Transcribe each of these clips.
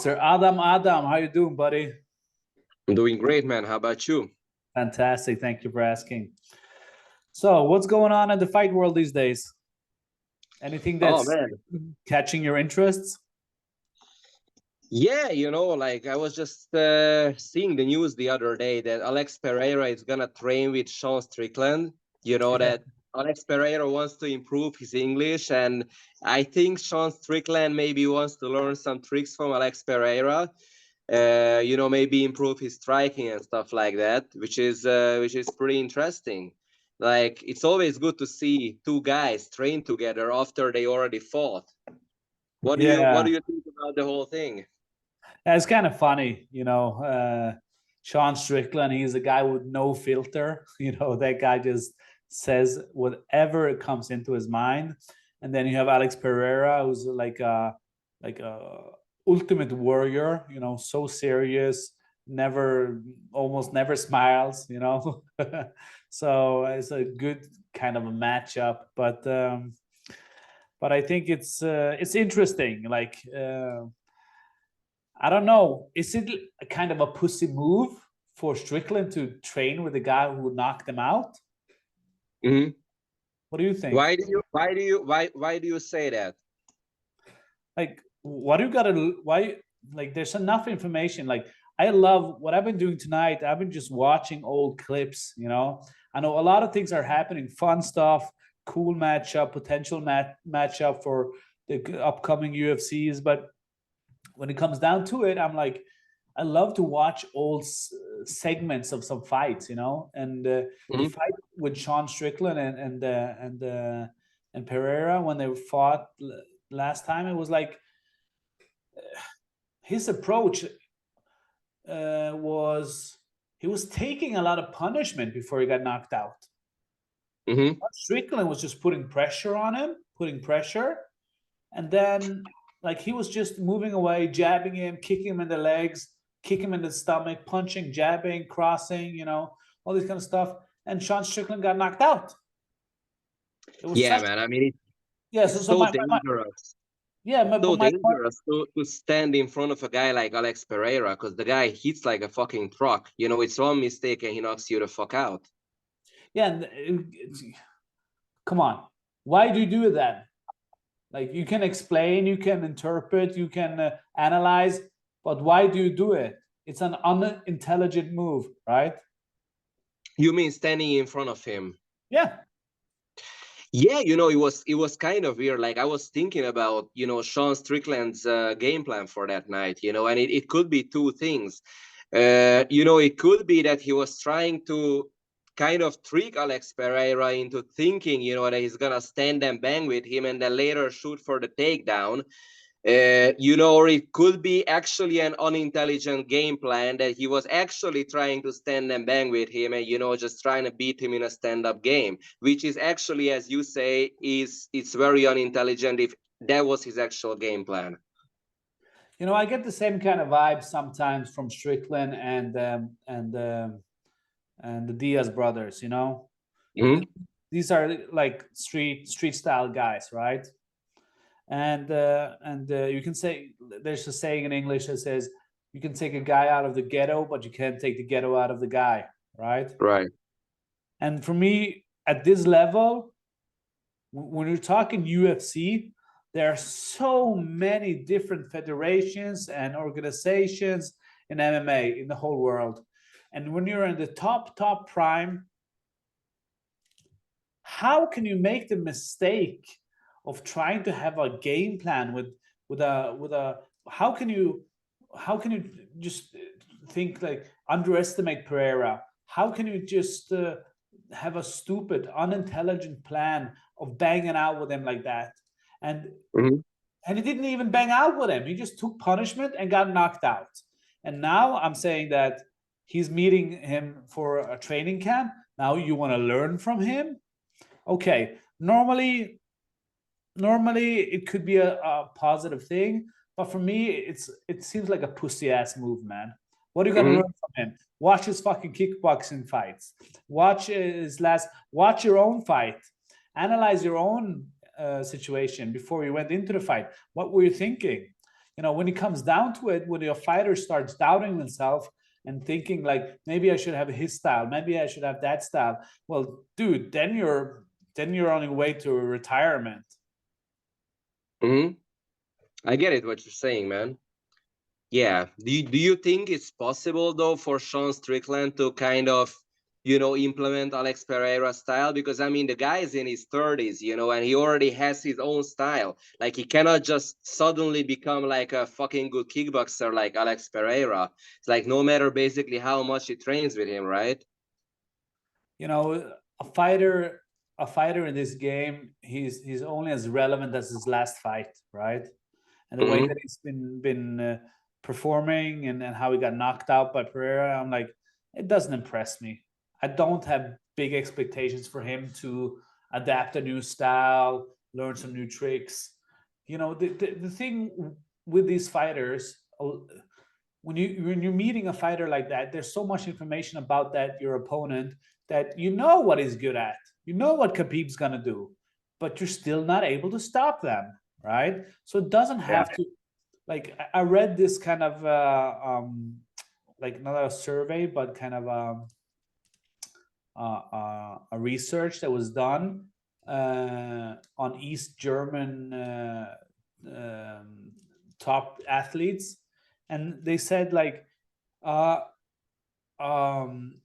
Mr. Adam, how you doing, buddy? I'm doing great, man. How about you? Fantastic. Thank you for asking. So, what's going on in the fight world these days? Anything Oh, that's man. catching your interests? Yeah, like I was just seeing the news the other day that Alex Pereira is gonna train with Sean Strickland. You know Yeah. that Alex Pereira wants to improve his English, and I think Sean Strickland maybe wants to learn some tricks from Alex Pereira. Maybe improve his striking and stuff like that, which is pretty interesting. Like it's always good to see two guys train together after they already fought. What do you think about the whole thing? It's kind of funny, Sean Strickland, he's a guy with no filter. That guy just says whatever comes into his mind. And then you have Alex Pereira, who's like a ultimate warrior, so serious, almost never smiles. So it's a good kind of a matchup, but I think it's interesting. Like I don't know, is it a kind of a pussy move for Strickland to train with the guy who knocked him out? Mhm. What do you think? Why do you say that? Like, what do you gotta why? Like, there's enough information. Like, I love what I've been doing tonight. I've been just watching old clips. I know a lot of things are happening, fun stuff, cool matchup, potential matchup for the upcoming UFCs. But when it comes down to it, I'm like, I love to watch old segments of some fights, and the Mhm. fight with Sean Strickland and Pereira when they fought last time, it was like his approach was he was taking a lot of punishment before he got knocked out. Mhm. Strickland was just putting pressure on him, and then like he was just moving away, jabbing him, kicking him in the legs, kicking him in the stomach, punching, jabbing, crossing, all this kind of stuff. And Sean Strickland got knocked out. It was Yeah, such man. I mean, yeah. it's so dangerous. Yeah, So but my point. dangerous to stand in front of a guy like Alex Pereira because the guy hits like a fucking truck. It's one mistake and he knocks you the fuck out. Yeah, come on. Why do you do it then? Like, you can explain, you can interpret, you can analyze, but why do you do it? It's an unintelligent move, right? You mean standing in front of him? Yeah. Yeah, it was kind of weird. Like I was thinking about Sean Strickland's game plan for that night. And it could be two things. It could be that he was trying to kind of trick Alex Pereira into thinking that he's gonna stand and bang with him and then later shoot for the takedown. Or it could be actually an unintelligent game plan that he was actually trying to stand and bang with him and just trying to beat him in a stand-up game, which is actually, as you say, it's very unintelligent if that was his actual game plan. I get the same kind of vibe sometimes from Strickland and the Diaz brothers. Mhm. These are like street style guys, right? And you can say, there's a saying in English that says you can take a guy out of the ghetto, but you can't take the ghetto out of the guy, right? Right. And for me, at this level, when you're talking UFC, there are so many different federations and organizations in MMA in the whole world. And when you're in the top prime, how can you make the mistake of trying to have a game plan with a how can you just think, like, underestimate Pereira? How can you just have a stupid, unintelligent plan of banging out with him like that? And Mhm. and he didn't even bang out with him. He just took punishment and got knocked out. And now I'm saying that he's meeting him for a training camp. Now you want to learn from him? Okay. Normally it could be a positive thing, but for me, it seems like a pussy ass move, man. What are you gonna Mhm. learn from him? Watch his fucking kickboxing fights. Watch your own fight. Analyze your own situation before you went into the fight. What were you thinking? You know, when it comes down to it, when your fighter starts doubting himself and thinking like, maybe I should have his style, maybe I should have that style. Well, dude, then you're on your way to retirement. Hmm. I get it what you're saying, man. Yeah. Do you think it's possible though for Sean Strickland to kind of, you know, implement Alex Pereira style? Because I mean the guy is in his 30s, you know, and he already has his own style. Like he cannot just suddenly become like a fucking good kickboxer like Alex Pereira. It's like no matter basically how much he trains with him, right? You know, a fighter in this game, he's only as relevant as his last fight, right? And the way Hmm. that he's been performing and how he got knocked out by Pereira, I'm like, it doesn't impress me. I don't have big expectations for him to adapt a new style, learn some new tricks. You know, the thing with these fighters, when you're meeting a fighter like that, there's so much information about that your opponent that you know what he's good at, you know what Khabib's gonna do, but you're still not able to stop them, right? So it doesn't Yeah. have to. Like I read this kind of like not a survey, but kind of a research that was done on East German top athletes, and they said like uh, um,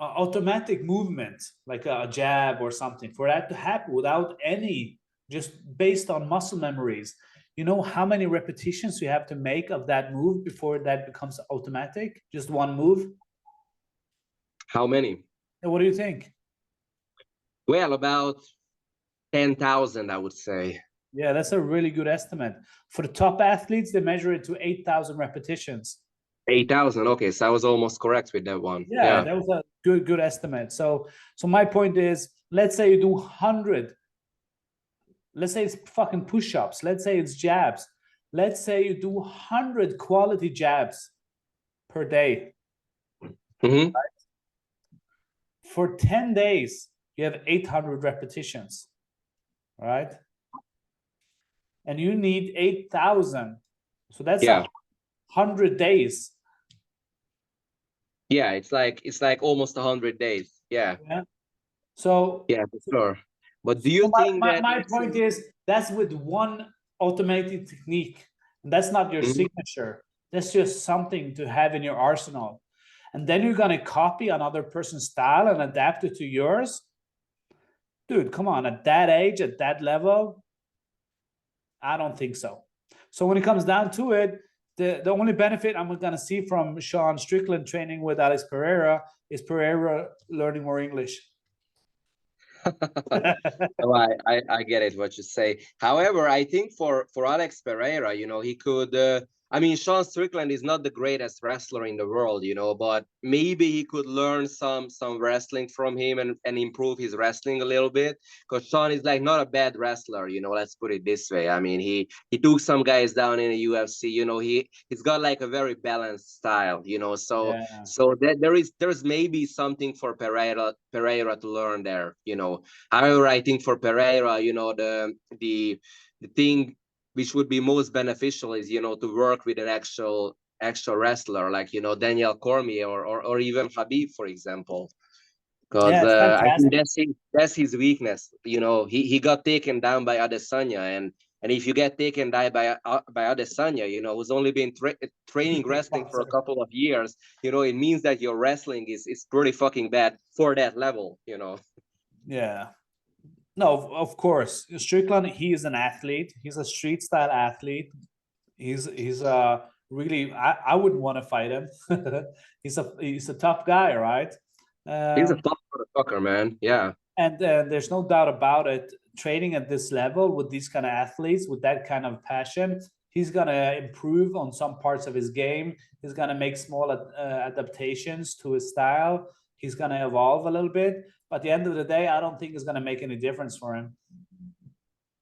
automatic movement, like a jab or something, for that to happen without any, just based on muscle memories. You know how many repetitions you have to make of that move before that becomes automatic? Just one move. How many? And what do you think? Well, about 10,000, I would say. Yeah, that's a really good estimate. For the top athletes, they measure it to 8,000 repetitions. 8,000. Okay, so I was almost correct with that one. Yeah, Yeah. that was a good estimate. So my point is, let's say you do 100. Let's say it's fucking push-ups. Let's say it's jabs. Let's say you do 100 quality jabs per day. Hmm. For 10 days, you have 800 repetitions, right? And you need 8,000. So that's Yeah. 100 days. Yeah, it's like almost 100 days. Yeah. Yeah. So, Yeah, for sure. But do so you think that my let's point say, is that's with one automated technique. And that's not your Mhm. signature. That's just something to have in your arsenal. And then you're going to copy another person's style and adapt it to yours. Dude, come on. At that age, at that level, I don't think so. So when it comes down to it, the only benefit I'm going to see from Sean Strickland training with Alex Pereira is Pereira learning more English. No, I get it what you say. However, I think for Alex Pereira, you know, he could. I mean, Sean Strickland is not the greatest wrestler in the world, you know, but maybe he could learn some wrestling from him and improve his wrestling a little bit. Because Sean is like not a bad wrestler, you know. Let's put it this way. I mean, he took some guys down in the UFC. You know, he's got like a very balanced style, you know. So Yeah. so that there's maybe something for Pereira to learn there, you know. However, I think for Pereira, you know, the thing which would be most beneficial is, you know, to work with an actual wrestler like, you know, Daniel Cormier or even Khabib, for example, because Yeah, it's I think fantastic. that's his weakness. You know, he got taken down by Adesanya, and if you get taken down by Adesanya, you know, who's only been training wrestling for a Kickboxer. couple of years, you know, it means that your wrestling is pretty fucking bad for that level, you know. Yeah. No, of course. Strickland, he is an athlete. He's a street style athlete. He's really I wouldn't want to fight him. He's a tough guy, right? He's a Um, tough motherfucker, man. Yeah. and there's no doubt about it. Training at this level with these kind of athletes, with that kind of passion, he's gonna improve on some parts of his game. He's gonna make small adaptations to his style. He's gonna evolve a little bit. But at the end of the day, I don't think it's gonna make any difference for him.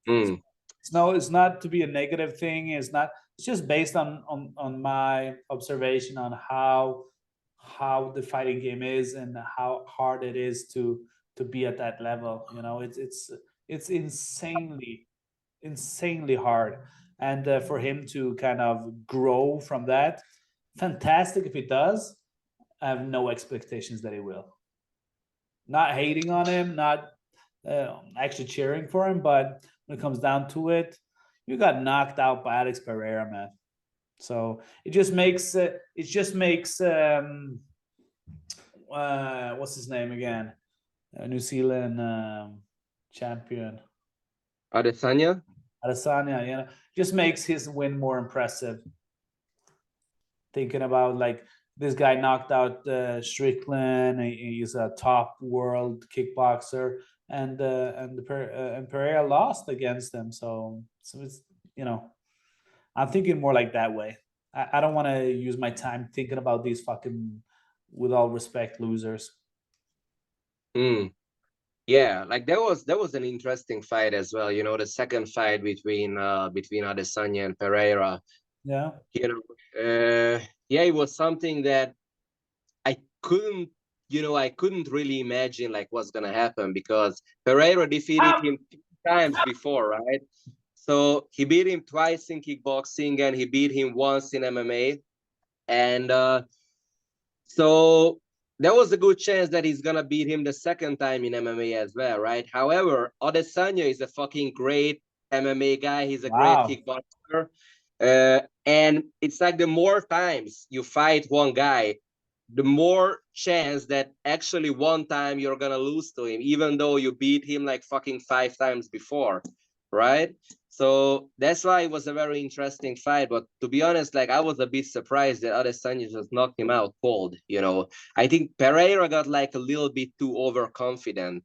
Mm. It's not to be a negative thing. It's not. It's just based on my observation on how the fighting game is and how hard it is to be at that level. You know, it's insanely hard. and for him to kind of grow from that, fantastic if he does. I have no expectations that he will. Not hating on him, not actually cheering for him, but when it comes down to it, you got knocked out by Alex Pereira, man. So it just makes what's his name again? New Zealand champion Adesanya? Adesanya, just makes his win more impressive. Thinking about like this guy knocked out Strickland. He's a top world kickboxer, and Pereira lost against him. So it's I'm thinking more like that way. I don't want to use my time thinking about these fucking, with all respect, losers. Yeah, like that was an interesting fight as well. The second fight between Adesanya and Pereira. Yeah. Yeah, it was something that I couldn't really imagine like what's gonna happen, because Pereira defeated him 2 times before, right? So he beat him twice in kickboxing and he beat him once in MMA, and so there was a good chance that he's gonna beat him the second time in MMA as well, right? However, Adesanya is a fucking great MMA guy. He's a great kickboxer, and it's like the more times you fight one guy, the more chance that actually one time you're gonna lose to him, even though you beat him like fucking 5 times before, right? So that's why it was a very interesting fight. But to be honest, like I was a bit surprised that Adesanya just knocked him out cold. I think Pereira got like a little bit too overconfident.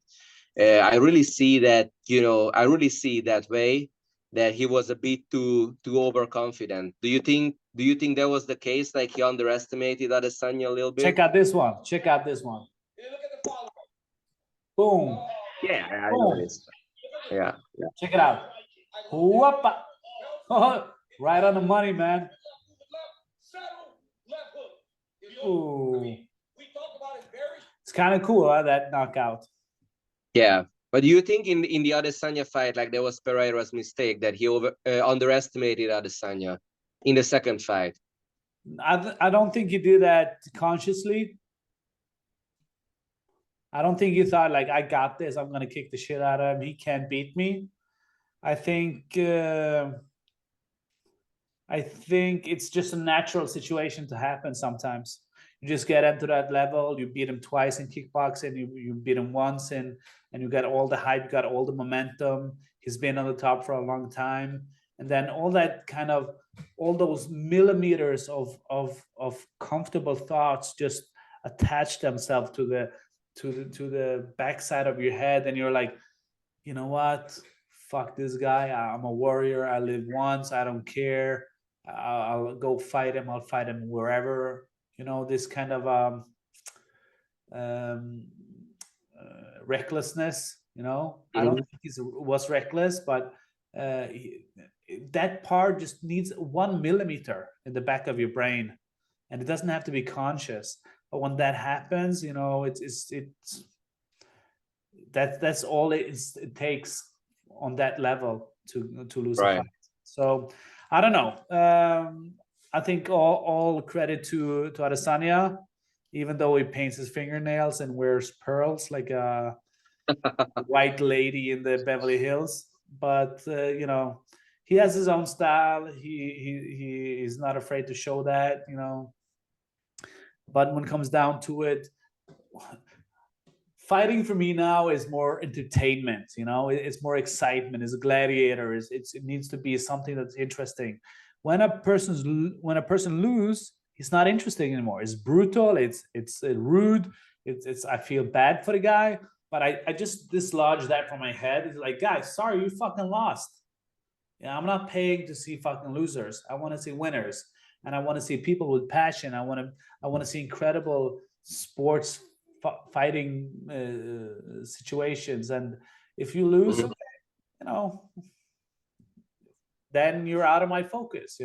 I really see that. I really see that way, that he was a bit too overconfident. Do you think that was the case? Like he underestimated Adesanya a little bit? Check out this one. Boom. Yeah, I know this. Yeah. Check it out. Whoopah. Right on the money, man. Ooh. It's kind of cool, that knockout. Yeah. But do you think in the Adesanya fight, like, there was Pereira's mistake that he underestimated Adesanya in the second fight? I don't think he did that consciously. I don't think he thought like, I got this, I'm gonna kick the shit out of him, he can't beat me. I think it's just a natural situation to happen sometimes. You just get into that level, you beat him twice in kickboxing, you beat him once, and you got all the hype, you got all the momentum. He's been on the top for a long time. And then all those millimeters of comfortable thoughts just attach themselves to the backside of your head, and you're like, you know what? Fuck this guy. I'm a warrior. I live once. I don't care. I'll go fight him. I'll fight him wherever. This kind of recklessness. I don't think he was reckless, but that part just needs 1 millimeter in the back of your brain, and it doesn't have to be conscious. But when that happens, that's all it takes on that level to lose a fight. So I don't know. I think all credit to Adesanya, even though he paints his fingernails and wears pearls like a white lady in the Beverly Hills. But he has his own style. He is not afraid to show that. But when it comes down to it, fighting for me now is more entertainment. It's more excitement. It's a gladiator. It needs to be something that's interesting. When a person loses, it's not interesting anymore. It's brutal. It's rude. It's I feel bad for the guy, but I just dislodge that from my head. It's like, guys, sorry, you fucking lost. I'm not paying to see fucking losers. I want to see winners, and I want to see people with passion. I want to see incredible sports fighting situations. And if you lose, then you're out of my focus.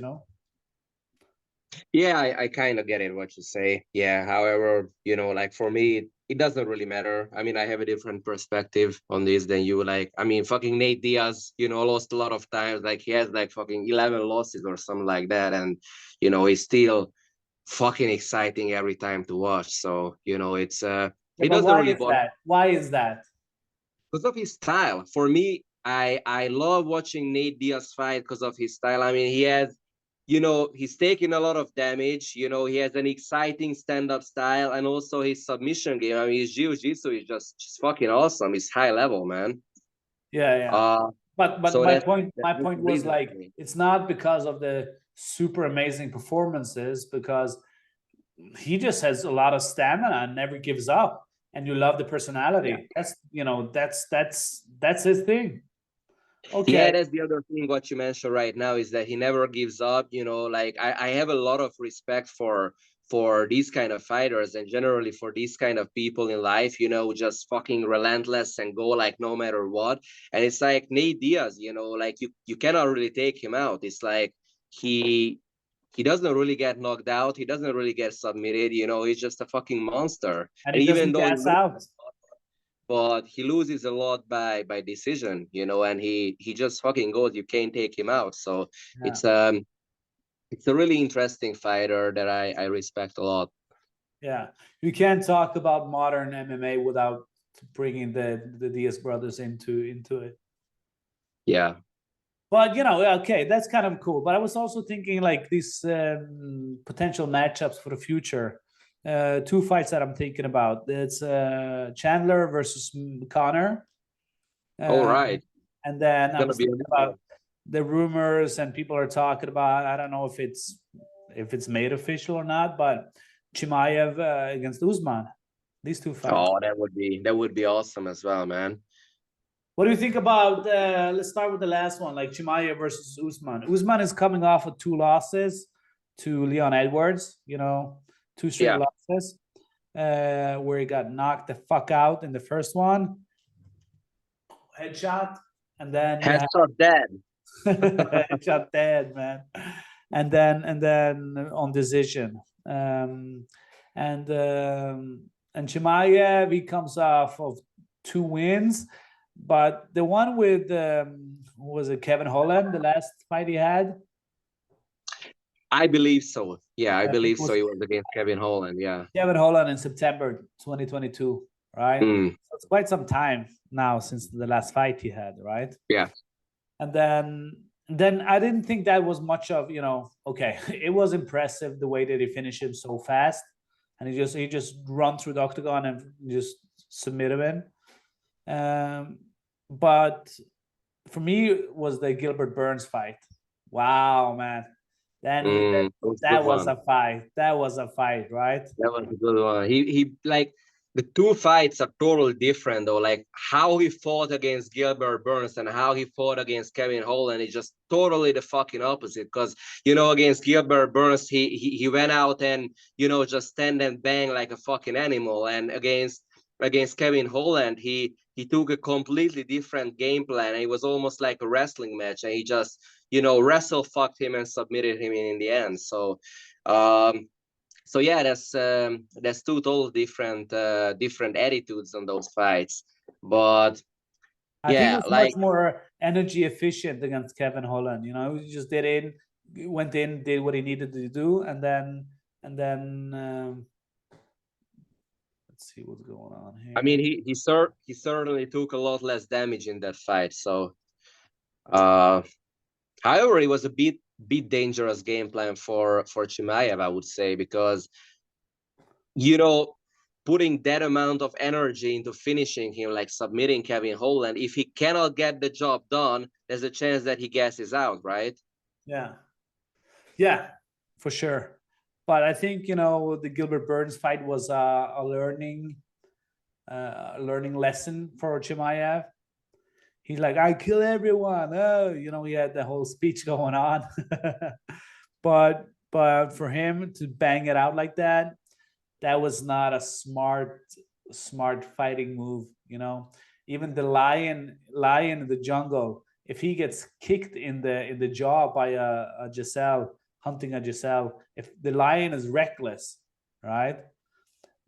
Yeah, I kind of get it what you say. Yeah, however, like for me, it doesn't really matter. I mean, I have a different perspective on this than you. Like, I mean, fucking Nate Diaz, lost a lot of times. Like, he has like fucking 11 losses or something like that. And, he's still fucking exciting every time to watch. So, Yeah, it but doesn't why really is bother that? Why is that? because of his style. For me, I love watching Nate Diaz fight because of his style. I mean, he has, he's taking a lot of damage. He has an exciting stand-up style and also his submission game. I mean, his jiu-jitsu is just fucking awesome. It's high level, man. Yeah, yeah. Uh, But so my that's point that's my the point was reason like for me. it's not because of the super amazing performances, because he just has a lot of stamina and never gives up. And you love the Yeah. personality. That's his thing. Yeah, Okay. that's the other thing. What you mentioned right now is that he never gives up. Like I have a lot of respect for these kind of fighters and generally for these kind of people in life. Just fucking relentless and go like no matter what. And it's like Nate Diaz. Like you cannot really take him out. It's like he he doesn't really get knocked out. He doesn't really get submitted. He's just a fucking monster. And And he even doesn't though he gas out. but he loses a lot by decision, and he just fucking goes. You can't take him out. So Yeah. it's a really interesting fighter that I respect a lot. Yeah. You can't talk about modern MMA without bringing the Diaz brothers into it. Yeah. But okay, that's kind of cool. But I was also thinking like these potential matchups for the future. Two fights that I'm thinking about. It's Chandler versus Connor, All uh, right. and then It's I gonna was be a thinking good one. about the rumors and people are talking about. I don't know if it's made official or not, but Chimaev against Usman. These two fights. Oh, that would be awesome as well, man. What do you think about? Let's start with the last one, like Chimaev versus Usman. Usman is coming off of two losses to Leon Edwards. Two straight Yeah. losses, where he got knocked the fuck out in the first one, headshot, and then you have Headshot dead. headshot dead, man, and then on decision, and Chimaev, he comes off of two wins, but the one with was it Kevin Holland, the last fight he had? I believe so. Yeah, I I think believe it so. was He was against Kevin Holland. Yeah. Kevin Holland in September 2022, right? Mm, So it's quite some time now since the last fight he had, right? yeah. And then I didn't think that was much of, okay, it was impressive the way that he finished him so fast, and he just run through the octagon and just submit him in. But for me, it was the Gilbert Burns fight. Wow, man. Then That was a good that was one. a fight. That was a fight, right? That was a good one. He like the two fights are totally different though. Like how he fought against Gilbert Burns and how he fought against Kevin Holland is just totally the fucking opposite. Because against Gilbert Burns, he went out and just stand and bang like a fucking animal. And against Kevin Holland, he took a completely different game plan. And it was almost like a wrestling match, and he just wrestle fucked him and submitted him in the end. Um, so yeah, that's two total different attitudes on those fights. But I think it yeah, was much like more energy efficient against Kevin Holland. He just went in, did what he needed to do, and then let's see what's going on I mean, here. he certainly took a lot less damage in that fight. So, uh, however, it was a bit dangerous game plan for Chimaev, I would say, because you know putting that amount of energy into finishing him, like submitting Kevin Holland, if he cannot get the job done, there's a chance that he gasses out, right? Yeah, yeah, for sure. But I think the Gilbert Burns fight was a learning lesson for Chimaev. He's like, I kill everyone. Oh, he had the whole speech going on. but for him to bang it out like that was not a smart fighting move. Even the lion in the jungle, if he gets kicked in the jaw by a Giselle, hunting a gazelle. If the lion is reckless, right,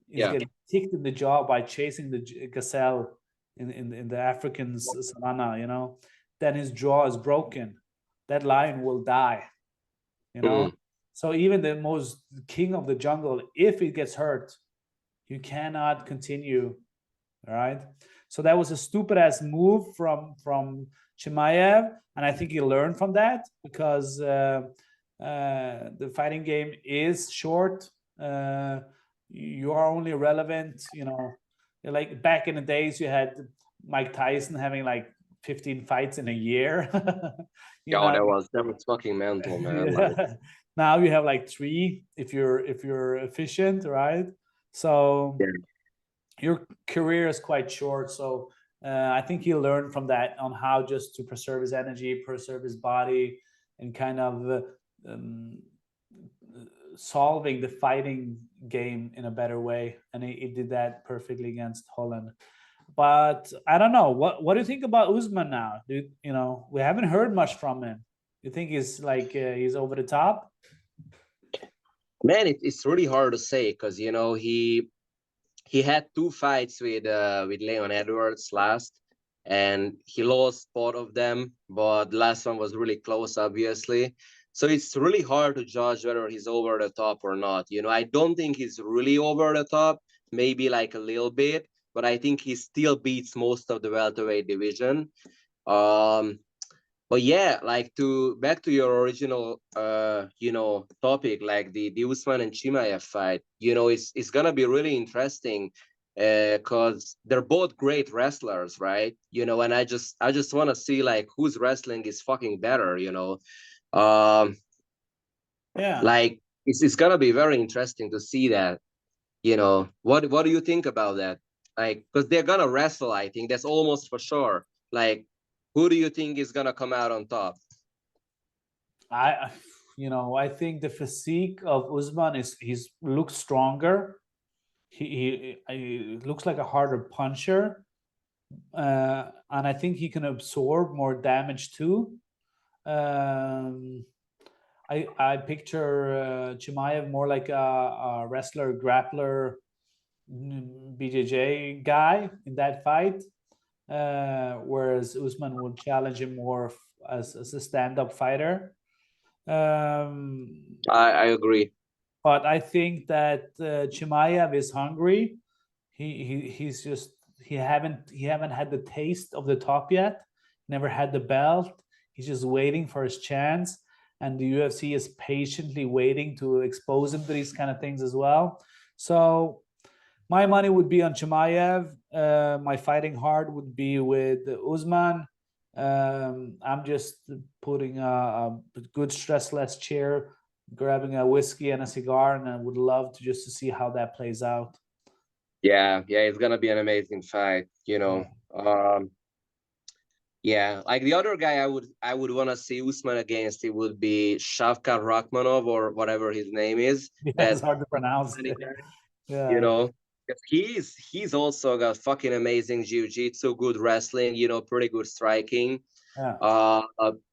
he's getting kicked in the jaw by chasing the gazelle in the African savannah, you know, then his jaw is broken. That lion will die, you know. So even the most king of the jungle, if he gets hurt, you cannot continue, right? So that was a stupid ass move from Chimaev, and I think he learned from that because the fighting game is short. You are only relevant, you know. Like back in the days, you had Mike Tyson having like 15 fights in a year. You know, that was fucking mental, man. Yeah. Like, now you have like 3 if you're efficient, right? So your career is quite short. So I think he learned from that on how just to preserve his energy, preserve his body, and kind of solving the fighting game in a better way. And he did that perfectly against Holland. But I don't know. What do you think about Usman now? You know, we haven't heard much from him. You think he's like he's over the top? Man, it's really hard to say because you know he had 2 fights with Leon Edwards last, and he lost both of them, but the last one was really close, obviously. So it's really hard to judge whether he's over the top or not. You know, I don't think he's really over the top, maybe like a little bit, but I think he still beats most of the welterweight division. But yeah, like back to your original you know, topic, like the Usman and Chimaev fight, you know, it's gonna be really interesting because they're both great wrestlers, right? You know, and I just want to see like whose wrestling is fucking better, you know. Like it's gonna be very interesting to see that, you know. What do you think about that? Like, because they're gonna wrestle, I think that's almost for sure. Like, who do you think is gonna come out on top? You know, I think the physique of Usman is looks stronger. He looks like a harder puncher, and I think he can absorb more damage too. I picture Chimaev more like a wrestler, grappler, BJJ guy in that fight, whereas Usman will challenge him more as a stand-up fighter. I agree. But I think that Chimaev is hungry. He's just he haven't had the taste of the top yet. Never had the belt. He's just waiting for his chance, and the UFC is patiently waiting to expose him to these kind of things as well. So my money would be on Chimaev. My fighting heart would be with Usman. I'm just putting a good stressless chair, grabbing a whiskey and a cigar, and I would love to just to see how that plays out. Yeah, it's gonna be an amazing fight, you know. Yeah, like the other guy I would want to see Usman against, it would be Shavkat Rakhmonov or whatever his name is. Yeah, that's hard to pronounce. Yeah. You know, he's also got fucking amazing jiu-jitsu, good wrestling, you know, pretty good striking. Yeah.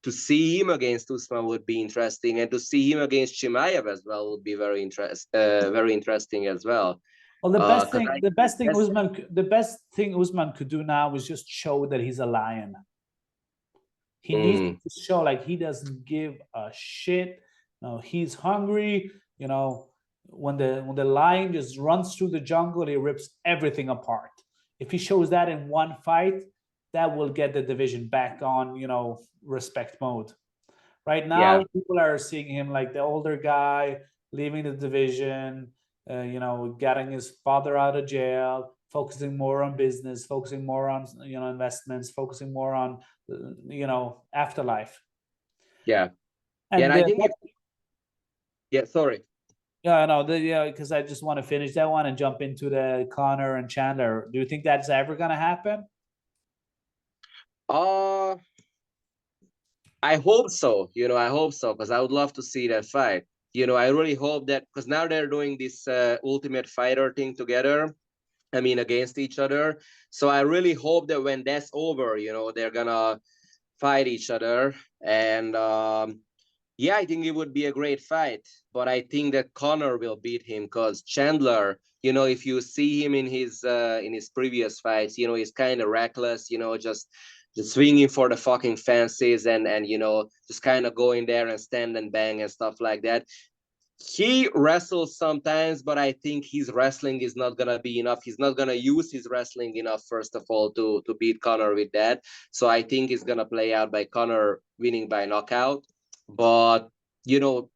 To see him against Usman would be interesting, and to see him against Chimaev as well would be very interesting as well. Well, the best thing Usman could do now is just show that he's a lion. He needs to show like he doesn't give a shit. No, he's hungry. You know, when the lion just runs through the jungle, he rips everything apart. If he shows that in one fight, that will get the division back on, you know, respect mode. Right now, people are seeing him like the older guy leaving the division, you know, getting his father out of jail, focusing more on business, focusing more on, you know, investments, focusing more on, you know, afterlife. And I think sorry. Yeah, no, because I just want to finish that one and jump into the Conor and Chandler. Do you think that's ever going to happen? I hope so. You know, I hope so, because I would love to see that fight. You know, I really hope that, because now they're doing this Ultimate Fighter thing together. I mean, against each other. So I really hope that when that's over, you know, they're gonna fight each other. And Yeah, I think it would be a great fight, but I think that Conor will beat him because Chandler, if you see him in his previous fights, he's kind of reckless, just swinging for the fucking fences and just kind of going there and stand and bang and stuff like that. He wrestles sometimes, but I think his wrestling is not gonna be enough. He's not gonna use his wrestling enough, first of all, to beat Conor with that. So I think it's gonna play out by Conor winning by knockout. But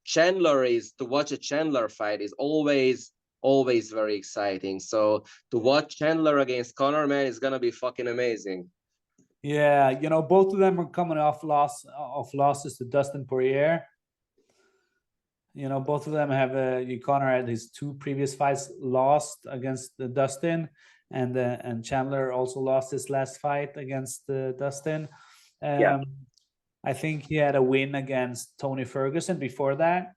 Chandler is to watch a Chandler fight is always very exciting. So to watch Chandler against Conor, man, is gonna be fucking amazing. Yeah, both of them are coming off losses to Dustin Poirier. Both of them have Conor had his 2 previous fights lost against Dustin, and Chandler also lost his last fight against Dustin. Yeah. I think he had a win against Tony Ferguson before that.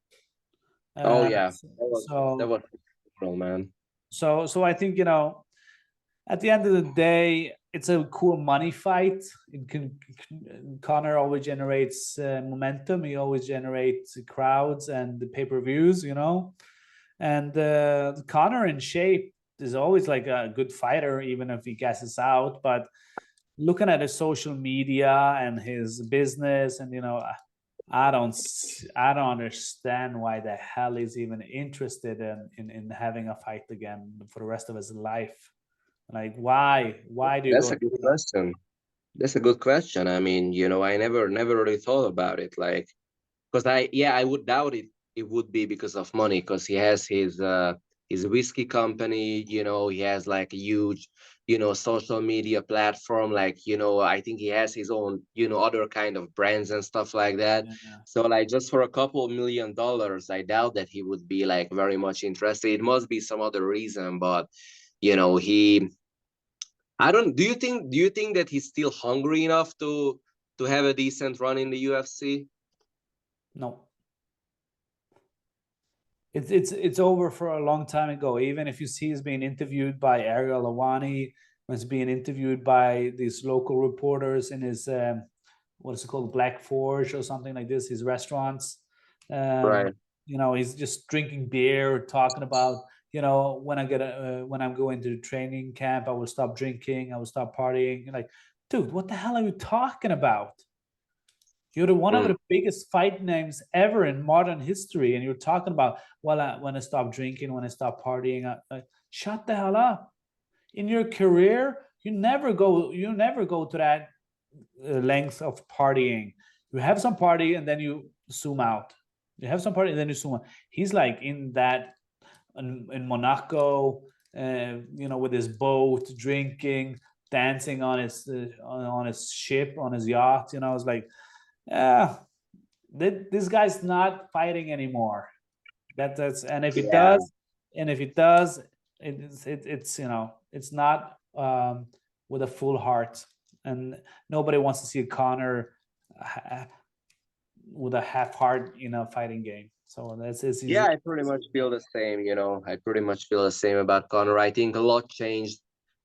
Oh yeah, that was cool, man. So I think at the end of the day, it's a cool money fight. Conor always generates momentum. He always generates crowds and the pay-per-views, and Conor in shape is always like a good fighter, even if he gasses out. But looking at his social media and his business, and I don't understand why the hell he's even interested in having a fight again for the rest of his life. Like, why do you That's go a good question. That's a good question. I mean, I never really thought about it. Like, because I would doubt it would be because of money, because he has his whiskey company, he has like a huge, social media platform. Like, I think he has his own, other kind of brands and stuff like that. Yeah. So like just for a couple of $1 million, I doubt that he would be like very much interested. It must be some other reason, but he I don't do you think that he's still hungry enough to have a decent run in the UFC? No. It's over for a long time ago. Even if you see he's being interviewed by Ariel Lawani, was being interviewed by these local reporters in his what is it called, Black Forge or something like this, his restaurants. Right. He's just drinking beer, talking about when I'm going to the training camp, I will stop drinking, I will stop partying. You're like, dude, what the hell are you talking about? You're one of the biggest fight names ever in modern history, and you're talking about, well, when I stop drinking, when I stop partying. Shut the hell up. In your career, you never go to that length of partying. You have some party and then you zoom out. You have some party and then you zoom out. He's like in that in Monaco, with his boat, drinking, dancing on his ship, on his yacht. It's like, yeah, this guy's not fighting anymore. That's and if it does, it's not with a full heart, and nobody wants to see Conor with a half heart fighting game. So that's it's easy. Yeah, I pretty much feel the same. I pretty much feel the same about Conor. I think a lot changed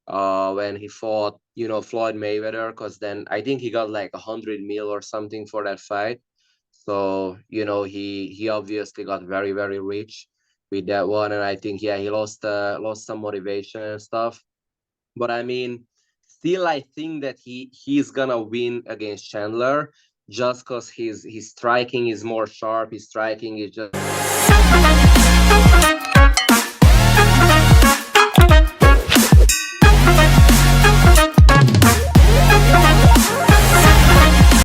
when he fought Floyd Mayweather, because then I think he got like 100 mil or something for that fight. So he obviously got very very rich with that one, and I think he lost some motivation and stuff. But I mean, still I think that he's gonna win against Chandler, just because his striking is more sharp. His striking is just